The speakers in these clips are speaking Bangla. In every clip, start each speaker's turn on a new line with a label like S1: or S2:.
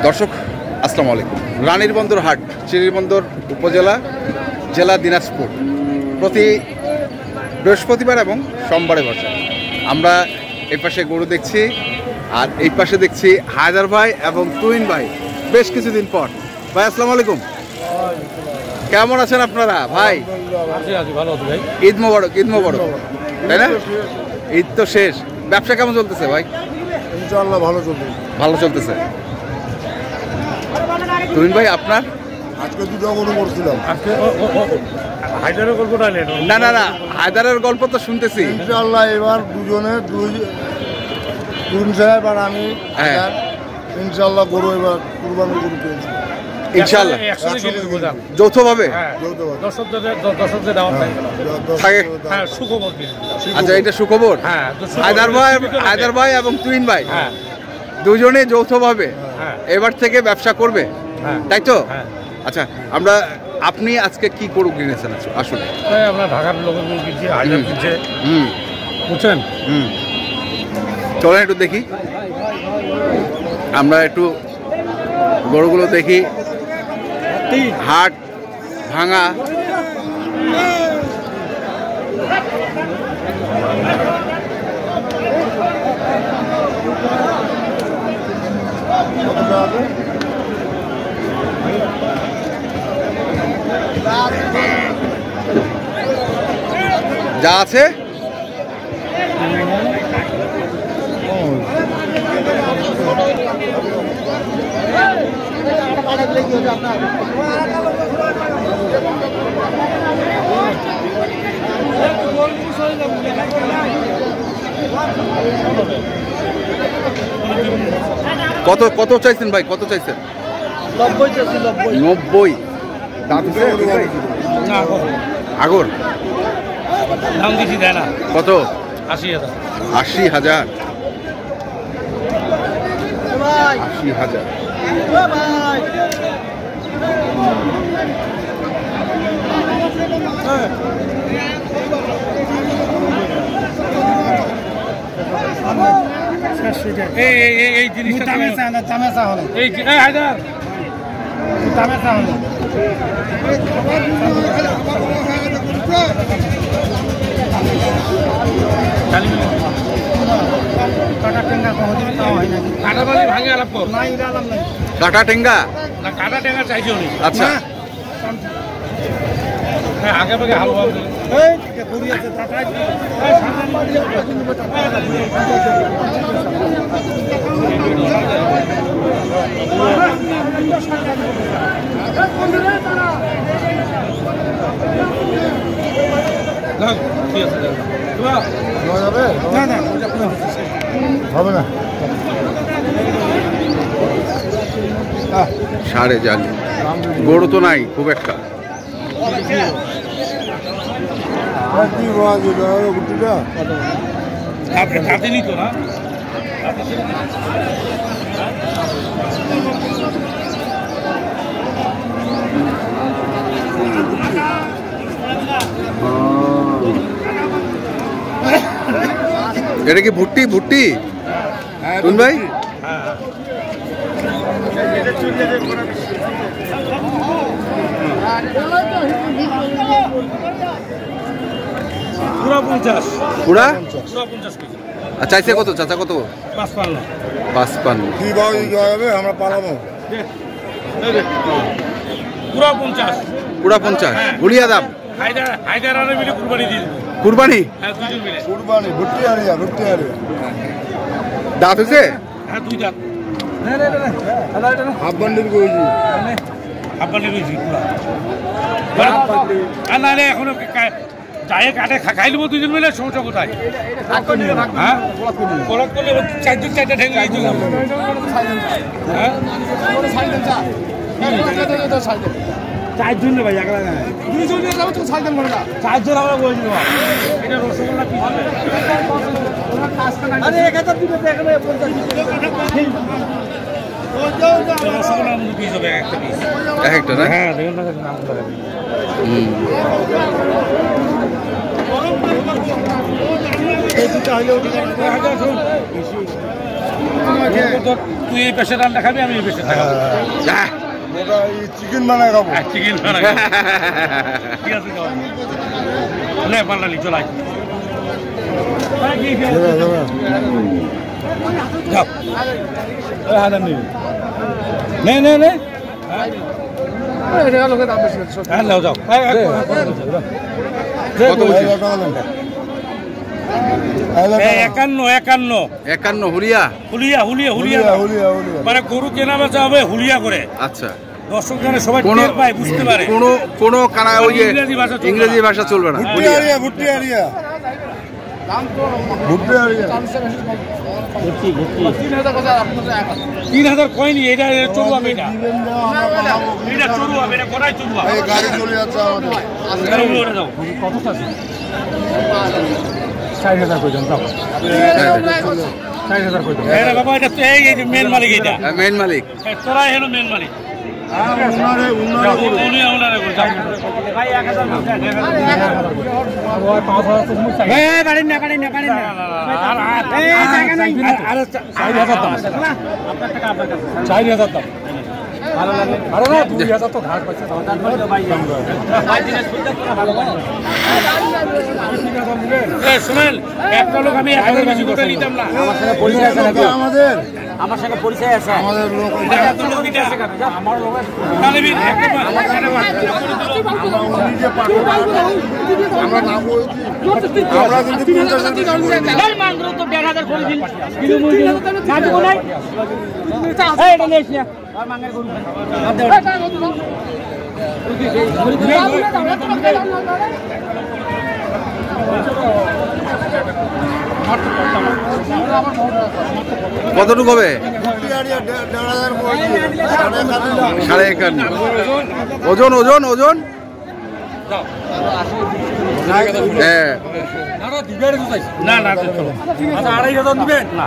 S1: দর্শক আসসালামু আলাইকুম। রানীর বন্দর হাট, চিরিরবন্দর উপজেলা, জেলা দিনাজপুর, প্রতি বৃহস্পতিবার এবং সোমবারে বসে। আমরা এই পাশে গরু দেখছি আর এই পাশে দেখছি হায়দার ভাই এবং তুহিন ভাই বেশ কিছুদিন পর। ভাই আসসালামু আলাইকুম, কেমন আছেন আপনারা? ভাই ঈদ মোবারক, ঈদ মোবারক, তাই না? ঈদ তো শেষ, ব্যবসা কেমন চলতেছে ভাই?
S2: ইনশাআল্লাহ ভালো চলতেছে।
S1: ভালো চলতেছে। তুহিন ভাই আপনার?
S2: আজকে দুটো গরু করছিলাম।
S3: আজকে হায়দারের গল্পটা নেন।
S1: না না না, হায়দারের গল্প তো শুনতেছি।
S2: ইনশাআল্লাহ এবার দুজনে দুই সাহেব আর আমি ইনশাআল্লাহ গরু এবার কুরবানি গরু পেয়েছি
S1: ইনশাআল্লাহ যৌথভাবে। আচ্ছা, এটা সুখবর। হায়দার ভাই এবং তুহিন ভাই দুজনে যৌথভাবে এবার থেকে ব্যবসা করবে, তাই তো? আচ্ছা, আপনি আজকে কি গরু কিনেছেন? আসলে
S3: আমরা ঢাকার লোকের গরু কিনছি, হায়দার কিনছে, বুঝছেন?
S1: চলেন একটু দেখি, আমরা একটু গরুগুলো দেখি। হাট ভাঙা, যা আছে কত কত চাইছেন ভাই? কত চাইছেন? 90। আগর
S3: দাম দিছি, দেয় না।
S1: কত?
S3: 80,000।
S1: 80,000। 80,000।
S3: এই জিনিসটা হায়দার
S1: কাটা টেঙ্গা,
S3: কাটা টেঙ্গা চাইছি উনি।
S1: আচ্ছা,
S3: আগে ভাগে হালুয়া
S2: হবে না।
S1: সাড়ে জাল গরু তো নাই খুব একটা। এটা কি ভুট্টি? ভুট্টি কোন ভাই? পুরা চাইছে কত? চাচা কত? 55।
S2: কি ভাই যাবে? আমরা পালাবো।
S3: পুরা 50।
S1: পুরা 50 গুলিয়া দাম।
S3: হায়দার আর মিলে কুরবানি দিয়ে দেব।
S1: কুরবানি?
S3: হ্যাঁ, দুজন মিলে
S2: কুরবানি। ভুট্টি আরিয়া, ভুট্টি আরিয়া।
S1: দাঁত হয়েছে?
S3: হ্যাঁ, 2 দাঁত।
S2: হাফ বান্ডিল কইছি।
S3: হাফ বান্ডিল কইছি পুরা। আর না এখনো যাই কাটে খাই নেবো দুজন মিলে। সমস্যা কোথায়? হ্যাঁ, কলাত করলে 4টা ঠেঙে দিয়েছিল। হ্যাঁ, চারজন ভাই একলা না দুইজন নিয়ে যাবো তো সাইকেল মনে না চারজন আমরা বলে দিব এটা রসগোল্লা পিস হবে আরে 1000 দিবে এখানে 50 রসগোল্লা মনে পিস হবে একটা পিস
S1: একটা না
S3: হ্যাঁ দেখুন না নাম করে এই দুটো হলো তুই এই পেশে রান্না খাবি আমি এই পেশে খাবো
S2: চিকেন বানায় খাবো
S3: চিকেন বানাই ঠিক আছে নে বানালি চলাই যাও এই হাজার নিবি নে নে নে এটা লোকে দাম বেশি হ্যাঁ নাও যাও
S1: কত বলছিস
S3: 51 হুলিয়া মানে গরু কেনা বেচা হবে হুলিয়া করে
S1: আচ্ছা
S3: দর্শক জানে সবাই টের পায় বুঝতে পারে
S1: কোনো কানা ওই যে ইংরেজি ভাষা চলবে না
S2: ভুট্টি আরিয়া ভুট্টি
S3: 3000 কয়নি এটা চড়ুয়া এটা এটা চড়ুয়া এটা কোথায় চড়ুয়া
S2: এই গাড়ি চলে যাচ্ছে আমাদের
S3: দাও কত আছে 4000 কই দাও 4000 কই দাও এরা বাবা এটা তো এই যে মেন মালিক এটা
S1: মেন মালিক
S3: তোরা হলো মেন মালিক ভাই 1000 দাম আরে না 2000 তো ঘাট পাইছে শুনেন একটা লোক আমি 1000 বেশি করে নিতাম না আমার সঙ্গে পরিচয় আছে আমাদের লোক আমার লোক
S2: আমরা নাম বলছি আমরা কিন্তু 50
S3: মাংস তো 1000 করে দিন না তো নাই এই এটা নেছ না আর মাংগের গরু
S1: কতটুকু হবে 51.5 ওজন ওজন ওজন হ্যাঁ
S3: না না চলো আচ্ছা 2500 দিবেন না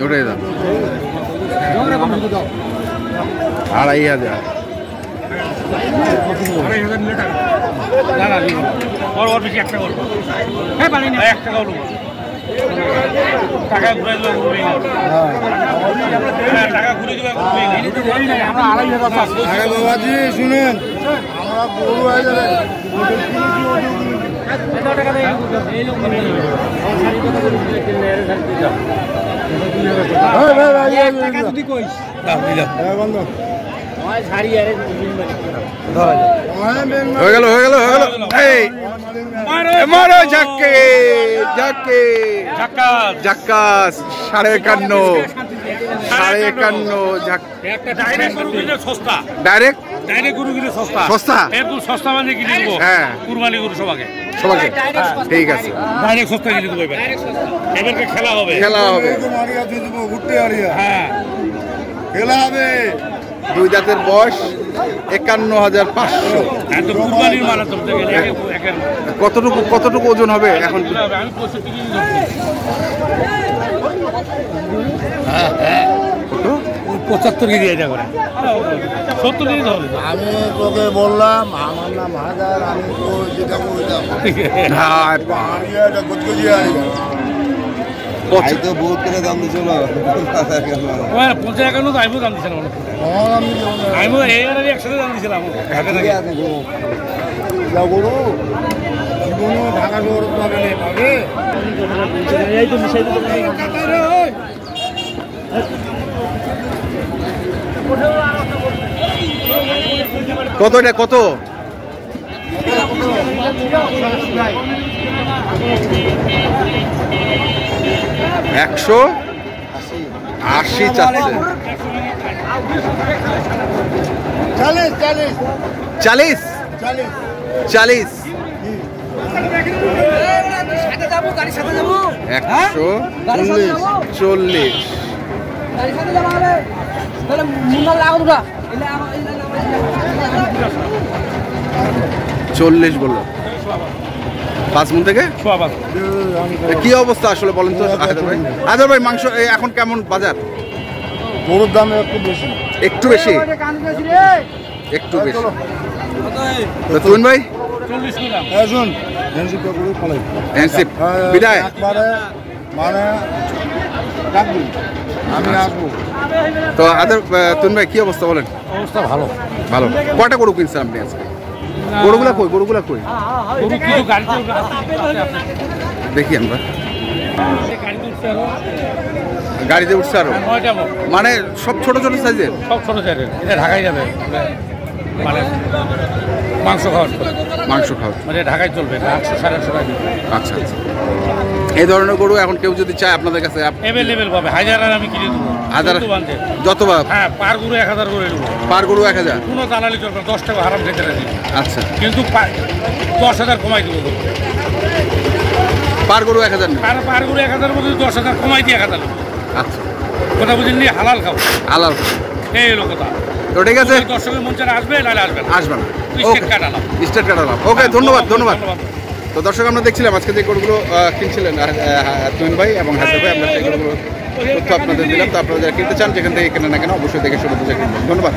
S1: ওটাই দাম 2500
S3: না না ওর বেশি একটা করব হ্যাঁ পারি না একটা করব টাকা ঘুরে দেব টাকা ঘুরে দেব আমরা 2500
S2: আরে বাবাজি শুনেন আমরা গরু হয়ে যাবে
S3: টাকা দেই এই লোক মানে টাকা যদি কইস দাও দিলাম
S2: হ্যাঁ বন্ধ
S1: হয়ে গেল এই মারো ঝাক্কে ঝাক্কে ঝাক্কাস 51.5
S3: একটা ডাইরেক্ট গরু কিনে সস্তা
S1: ডাইরেক্ট
S3: গরু কিনে
S1: সস্তা
S3: একদম সস্তা মানে কিনে দেবো
S1: হ্যাঁ
S3: কুরবানি গরু সবাইকে
S1: ঠিক আছে
S3: ডাইরেক্ট সস্তা কিনে দেবো এবারকে খেলা হবে হ্যাঁ
S2: খেলা হবে
S1: দুই দাঁতের বয়স 51,500
S3: একদম কুরবানির মাল তো
S1: কতটুকু ওজন হবে এখন
S3: আমি 65 কেজি ধরছি 75 কেজি এটা করে 70 কেজি ধরবে
S2: আমি তোকে বললাম আমার নাম হাজার আমি তো যেটা বললাম তো বহুত করে দাম দিছিল
S3: 55 তো আইবো দাম দিছিলাম আইবো এই আর একসাথে দাম দিছিলাম ঘাটে থাকে
S2: জীবনও ঢাকা শহর পাবে
S3: এই তো মিশাই দিতে
S1: কত এটা কত 180 চাচ্ছে 40 140 40 বললো 5 মণ থেকে কি অবস্থা আসলে বলেন তো হায়দার ভাই মাংস এখন কেমন বাজার?
S2: গরুর দাম একটু বেশি।
S1: একটু বেশি একটু বেশি তো তুমিন ভাই
S3: 40 গ্রাম
S2: শুন
S1: হ্যান্ডশিপ বিদায়
S2: মানে ডাকবি আমি আসবো।
S1: তো আদার তুমিন ভাই কি অবস্থা বলেন?
S3: অবস্থা ভালো
S1: ভালো। কয়টা গরু কিনছেন আপনি আজকে? গরুগুলা কই গরুগুলা কই
S3: গরু কিছু গাড়িতে
S1: দেখি আমরা
S3: গাড়িতে উঠছে আরো
S1: গাড়িতে উঠছে আরো
S3: 9টা
S1: মানে সব ছোট ছোট সাইজের
S3: সব ছোট সাইজের এটা ঢাকায় যাবে মানে মাংস খাওয়ার
S1: মাংস খাওয়া
S3: মানে ঢাকায় চলবে 800-850 টাকা
S1: আচ্ছা আচ্ছা এই ধরনের গরু এখন কেউ যদি চায় আপনাদের কাছে
S3: অ্যাভেলেবেল পাবে। হাজার আর আমি কিনে দেবো
S1: হাজার যতবার
S3: হ্যাঁ পার গরু 1000 করে দেবো
S1: পার গরু 1000
S3: কোনো দালালি চলবে 10 টাকা হারাম খেতে রাখি
S1: আচ্ছা
S3: কিন্তু 10,000 কমাই দেবো
S1: পার গরু 1000 না
S3: পার গরু 1000 মধ্যে 10,000 কমাই দিয়ে 1000
S1: আচ্ছা
S3: কথা বুঝলি হালাল খাও
S1: আলাল
S3: এই হলো কথা।
S1: তো ঠিক আছে
S3: দর্শকের মন চারা আসবে নাহলে আসবে না
S1: আসবে না
S3: স্টেট কাটালাম
S1: স্টেট কাটালাম ওকে ধন্যবাদ ধন্যবাদ। তো দর্শক আমরা দেখছিলাম আজকে যে গরুগুলো কিনছিলেন তুমিন ভাই এবং হাসান ভাই আমরা সেই গরুগুলো তথ্য আপনাদের দিলাম। তো আপনারা যারা কিনতে চান যেখান থেকে কেনেন না কেন অবশ্যই দেখে শুনে বুঝে কিনবেন। ধন্যবাদ।